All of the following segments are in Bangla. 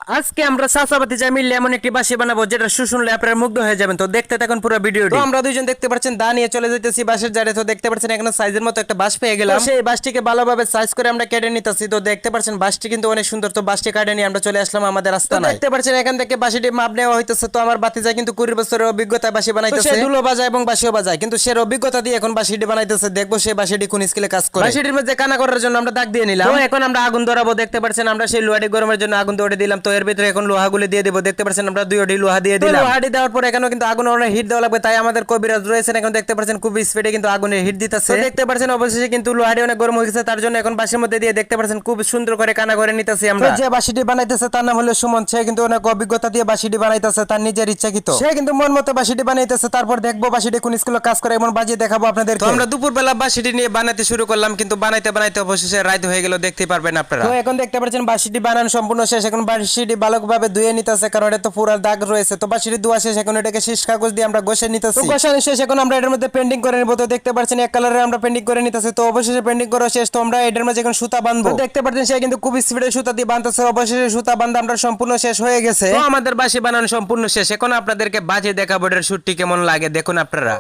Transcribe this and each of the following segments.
আজকে আমরা চাচাবাতি যা মিললে এমন একটি বাঁশি বানাবো যেটা শুনলে আপনারা মুগ্ধ হয়ে যাবেন। তো দেখতে থাকুন পুরো ভিডিওটি। তো আমরা দুইজন দেখতে পাচ্ছেন দা নিয়ে চলে যেতেছি বাঁশের জারে। তো দেখতে পাচ্ছেন এখানে সাইজের মতো একটা বাঁশ পেয়ে গেলাম। সেই বাঁশটিকে ভালোভাবে সাইজ করে আমরা কেটে নিতেছি। তো দেখতে পাচ্ছেন বাঁশটি কিন্তু অনেক সুন্দর। তো বাঁশটি কাটে নিয়ে আমরা চলে আসলাম আমাদের রাস্তায়। দেখতে পাচ্ছেন এখান থেকে বাঁশিটি মাপ নেওয়া হইতেছে। তো আমার বাতিজা কিন্তু 20 বছরের অভিজ্ঞতা বাঁশি বানাইতেছে। সে দুলো বাজায় এবং বাঁশিও বাজায়, কিন্তু সে অভিজ্ঞতা দিয়ে এখন বাঁশিটি বানাইতেছে। দেখবো সে বাঁশিটি কোন স্কেলে কাজ করে। বাঁশিটির মধ্যে কানা করার জন্য আমরা দাগ দিয়ে নিলাম। তো এখন আমরা আগুন ধরাবো। দেখতে পাচ্ছেন আমরা সেই লোহাটি গরমের জন্য আগুন ধরে দিলাম। তো এর ভিতরে এখন লোহাগুলি দিয়ে দেবো। দেখতে পাচ্ছেন আমরা দুইটি লোহা দিয়ে দিলাম। লোহাটি দেওয়ার পর এখানেও কিন্তু আগুন অনেক হিট দেওয়া লাগবে, তাই আমাদের কবিরাজ রয়েছেন এখন দেখতে পাচ্ছেন খুব স্পিডে কিন্তু আগুনের হিট দিতেছে। দেখতে পাচ্ছেন অবশেষে কিন্তু লোহাটি অনেক গরম হয়ে গেছে, তার জন্য এখন বাঁশির মধ্যে দিয়ে দেখতে পাচ্ছেন খুব সুন্দর করে কানা করে নিতেছি আমরা। যে বাঁশিটি বানাইতেছে তার নাম হলো সুমন। সে কিন্তু অনেক অভিজ্ঞতা দিয়ে বাঁশিটি বানাইতেছে তার নিজের ইচ্ছাকৃত। সে কিন্তু মন মতো বাঁশিটি বানাইতেছে। তারপর দেখবো বাঁশিটি কোন স্কুলে কাজ করে এমন বাজিয়ে দেখাবো আপনাদের। তো আমরা দুপুর বেলা বাঁশিটি নিয়ে বানাতে শুরু করলাম, কিন্তু বানাইতে বানাইতে অবশেষে রাত হয়ে গেল, দেখতেই পারবেন আপনারা। তো এখন দেখতে পাচ্ছেন বাঁশিটি বানানো সম্পূর্ণ শেষ। এখন বাঁশিটি ভালোভাবে ধুয়ে নিতেছে, কারণ এটা তো পুরো দাগ রয়েছে। তো বাঁশিটি ধোয়া শেষ, এখন এটাকে শীষ কাগজ দিয়ে আমরা ঘষে নিতেছি। ঘষানো শেষ, এখন আমরা এটার মধ্যে পেন্টিং করে নিব। তো দেখতে পাচ্ছেন এক কালারে আমরা পেন্টিং করে নিতেছি। তো অবশেষে পেন্টিং করা শেষ। তো আমরা এটার মাঝে এখন সুতা বাঁধবো। দেখতে পাচ্ছেন সে কিন্তু খুব স্পিডে সুতা দিয়ে বাঁধতেছে। অবশেষে সুতা বাঁধা আমরা সম্পূর্ণ শেষ হয়ে গেছে। তো আমাদের বাঁশি বানানো সম্পূর্ণ শেষ। এখন আপনাদেরকে বাজিয়ে দেখাবো এটার সুরটি কেমন লাগে, দেখুন আপনারা।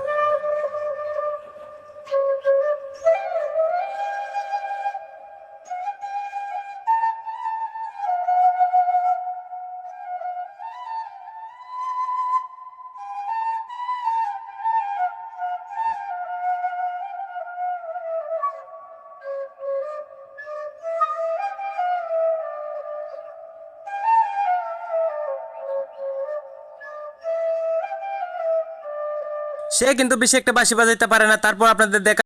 সে কিন্তু বেশি একটা বাঁশি বাজাইতে পারে না, তারপর আপনাদের দেখা